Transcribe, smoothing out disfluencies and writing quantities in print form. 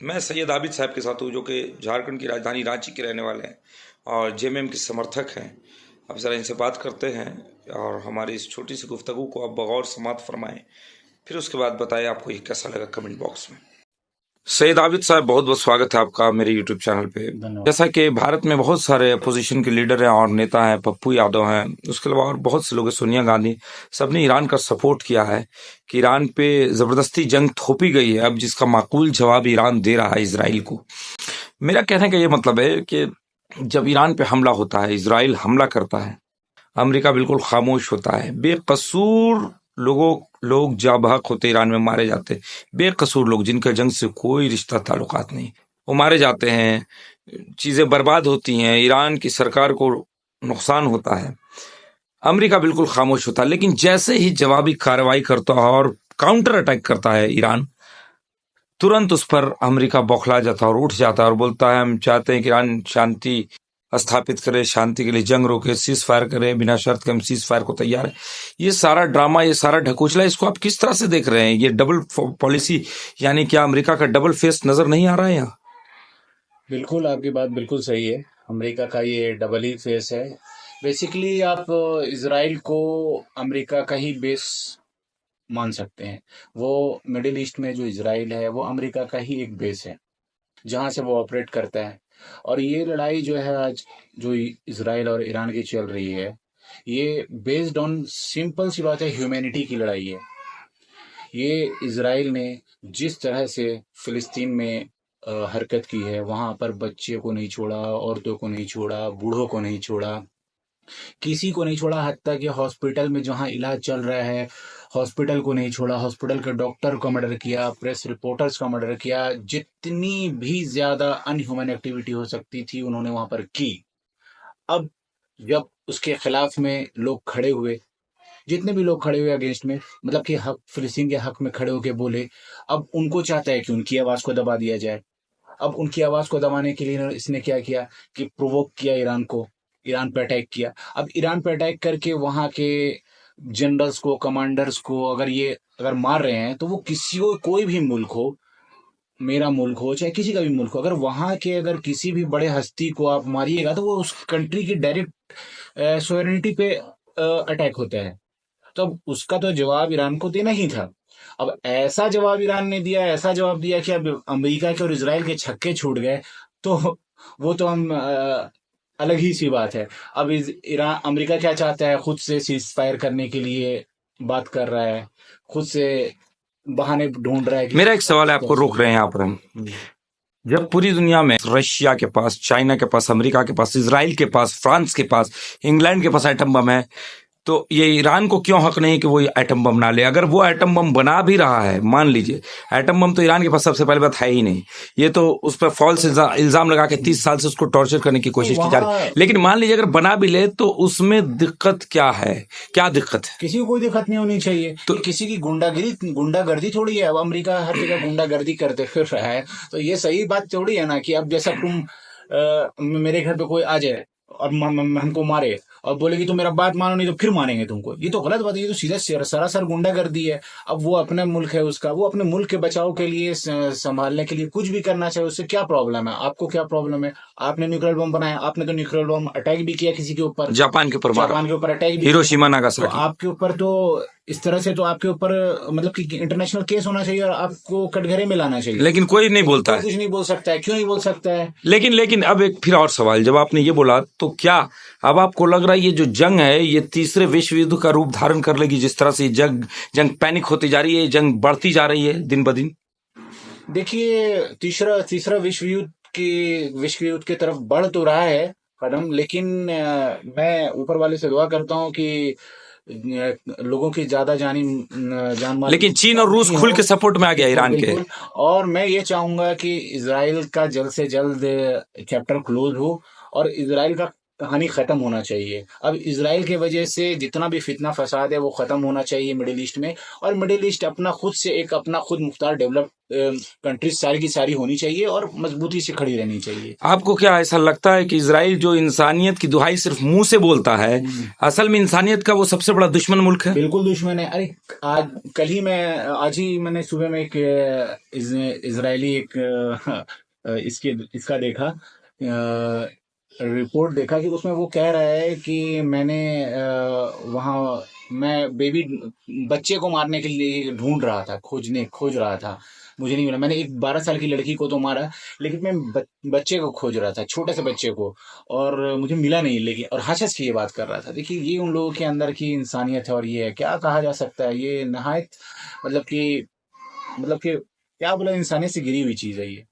मैं सैयद आबिद साहब के साथ हूँ, जो कि झारखंड की राजधानी रांची के रहने वाले हैं और जेएमएम के समर्थक हैं। अब ज़रा इनसे बात करते हैं और हमारी इस छोटी सी गुफ्तगू को आप बगौर समाप्त फरमाएं, फिर उसके बाद बताएं आपको ये कैसा लगा कमेंट बॉक्स में। सैयद आबिद साहब, बहुत बहुत स्वागत है आपका मेरे यूट्यूब चैनल पे। जैसा कि भारत में बहुत सारे अपोजिशन के लीडर हैं और नेता हैं, पप्पू यादव हैं, उसके अलावा और बहुत से लोग हैं, सोनिया गांधी, सबने ईरान का सपोर्ट किया है कि ईरान पे ज़बरदस्ती जंग थोपी गई है, अब जिसका माकूल जवाब ईरान दे रहा है इसराइल को। मेरा कहने का ये मतलब है कि जब ईरान पे हमला होता है, इसराइल हमला करता है, अमेरिका बिल्कुल खामोश होता है। बेकसूर लोग जाबहक होते ईरान में मारे जाते हैं, बेकसूर लोग जिनका जंग से कोई रिश्ता ताल्लुकात नहीं, वो मारे जाते हैं, चीज़ें बर्बाद होती हैं, ईरान की सरकार को नुकसान होता है। अमेरिका बिल्कुल खामोश होता है, लेकिन जैसे ही जवाबी कार्रवाई करता है और काउंटर अटैक करता है ईरान, तुरंत उस पर अमेरिका बौखला जाता है और उठ जाता है और बोलता है हम चाहते हैं कि ईरान शांति स्थापित करे, शांति के लिए जंग रोके, सीज फायर करे, बिना शर्त के हम सीज फायर को तैयार है। ये सारा ड्रामा, ये सारा ढकोसला, इसको आप किस तरह से देख रहे हैं? ये डबल पॉलिसी, यानी क्या अमेरिका का डबल फेस नजर नहीं आ रहा है यहाँ? बिल्कुल, आपकी बात बिल्कुल सही है। अमेरिका का ये डबल ही फेस है। बेसिकली आप इजराइल को अमेरिका का ही बेस मान सकते हैं। वो मिडिल ईस्ट में जो इजराइल है वो अमेरिका का ही एक बेस है, जहाँ से वो ऑपरेट करता है। और ये लड़ाई जो है आज जो इजराइल और ईरान की चल रही है, ये बेस्ड ऑन सिंपल सी बात है, ह्यूमैनिटी की लड़ाई है। ये इजराइल ने जिस तरह से फिलिस्तीन में हरकत की है, वहां पर बच्चे को नहीं छोड़ा, औरतों को नहीं छोड़ा, बूढ़ों को नहीं छोड़ा, किसी को नहीं छोड़ा। हत्ता कि हॉस्पिटल में जहां इलाज चल रहा है, हॉस्पिटल को नहीं छोड़ा, हॉस्पिटल के डॉक्टर को मर्डर किया, प्रेस रिपोर्टर्स का मर्डर किया। जितनी भी ज्यादा अनह्यूमन एक्टिविटी हो सकती थी उन्होंने वहां पर की। अब जब उसके खिलाफ में लोग खड़े हुए, जितने भी लोग खड़े हुए अगेंस्ट में, मतलब कि हक फिलिस्तीन के हक में खड़े होके बोले, अब उनको चाहता है कि उनकी आवाज को दबा दिया जाए। अब उनकी आवाज को दबाने के लिए इसने क्या किया कि प्रोवोक किया ईरान को, ईरान पे अटैक किया। अब ईरान पे अटैक करके वहां के जनरल्स को, कमांडर्स को अगर मार रहे हैं, तो वो किसी को, कोई भी मुल्क हो, मेरा मुल्क हो चाहे किसी का भी मुल्क हो, अगर किसी भी बड़े हस्ती को आप मारिएगा तो वो उस कंट्री की डायरेक्ट सोवरेनिटी पे अटैक होता है। तो अब उसका तो जवाब ईरान को देना ही था। अब ऐसा जवाब ईरान ने दिया, ऐसा जवाब दिया कि अब अमेरिका के और इजराइल के छक्के छूट गए। तो वो तो हम अलग ही सी बात है। अब ईरान, अमेरिका क्या चाहता है, खुद से सीज फायर करने के लिए बात कर रहा है, खुद से बहाने ढूंढ रहा है कि मेरा एक सवाल है, आपको रोक रहे हैं यहाँ पर हम। जब पूरी दुनिया में रशिया के पास, चाइना के पास, अमेरिका के पास, इजराइल के पास, फ्रांस के पास, इंग्लैंड के पास एटम बम है, तो ये ईरान को क्यों हक नहीं कि वो एटम बम ना ले? अगर वो एटम बम बना भी रहा है, मान लीजिए, एटम बम तो ईरान के पास सबसे पहले बात है ही नहीं, ये तो उस पर फॉल्स इल्जाम लगा के 30 साल से उसको टॉर्चर करने की कोशिश की जा रही है। लेकिन मान लीजिए अगर बना भी ले तो उसमें दिक्कत क्या है? क्या दिक्कत है? किसी को कोई दिक्कत नहीं होनी चाहिए। तो किसी की गुंडागर्दी थोड़ी है। अब अमेरिका हर जगह गुंडागर्दी करते फिर रहा है, तो ये सही बात थोड़ी है ना कि अब जैसा तुम मेरे घर पे कोई आ जाए और हमको मारे और बोले कि तुम मेरा बात मानो नहीं तो फिर मारेंगे तुमको, ये तो गलत बात है। ये तो सीधा सरासर गुंडागर्दी है। अब वो अपने मुल्क है उसका, वो अपने मुल्क के बचाव के लिए, संभालने के लिए कुछ भी करना चाहिए, उससे क्या प्रॉब्लम है? आपको क्या प्रॉब्लम है? आपने न्यूक्लियर बम बनाया, आपने तो न्यूक्लियर बम अटैक भी किया किसी के ऊपर, जापान के ऊपर अटैक भी, हिरोशिमा तो नागासाकी। आपके ऊपर तो इस तरह से तो आपके ऊपर मतलब कि इंटरनेशनल केस होना चाहिए और आपको कटघरे में लाना चाहिए। लेकिन कोई नहीं बोलता है, कुछ नहीं बोल सकता है। क्यों नहीं बोल सकता है? लेकिन अब एक फिर और सवाल, जब आपने ये बोला तो क्या अब आपको लग रहा है ये जो जंग है ये तीसरे विश्व युद्ध का रूप धारण कर लेगी? जिस तरह से जंग पैनिक होती जा रही है, जंग बढ़ती जा रही है दिन ब दिन। देखिए, तीसरा विश्व युद्ध की तरफ बढ़ तो रहा है कदम, लेकिन मैं ऊपर वाले से दुआ करता हूँ कि लोगों की ज्यादा जान माल, लेकिन चीन और रूस खुल के सपोर्ट में आ गया ईरान के। और मैं ये चाहूंगा कि इजराइल का जल्द से जल्द चैप्टर क्लोज हो और इजराइल का कहानी खत्म होना चाहिए। अब इसराइल के वजह से जितना भी फितना फसाद है वो खत्म होना चाहिए मिडिल ईस्ट में, और मिडिल ईस्ट अपना खुद से एक अपना खुद मुख्तार डेवलप कंट्रीज सारी की सारी होनी चाहिए और मजबूती से खड़ी रहनी चाहिए। आपको क्या ऐसा लगता है कि इसराइल जो इंसानियत की दुहाई सिर्फ मुंह से बोलता है, असल में इंसानियत का वो सबसे बड़ा दुश्मन मुल्क है? बिल्कुल दुश्मन है। अरे आज ही मैंने सुबह में एक इजरायली एक इसका देखा, रिपोर्ट देखा कि उसमें वो कह रहा है कि मैंने वहाँ मैं बेबी बच्चे को मारने के लिए ढूंढ रहा था, खोज रहा था, मुझे नहीं मिला। मैंने एक 12 साल की लड़की को तो मारा, लेकिन मैं बच्चे को खोज रहा था, छोटे से बच्चे को, और मुझे मिला नहीं। लेकिन और हंस की ये बात कर रहा था। देखिए ये उन लोगों के अंदर की इंसानियत है, और ये है क्या कहा जा सकता है, ये नहायत मतलब कि क्या बोला, इंसानियत से गिरी हुई चीज़ है ये।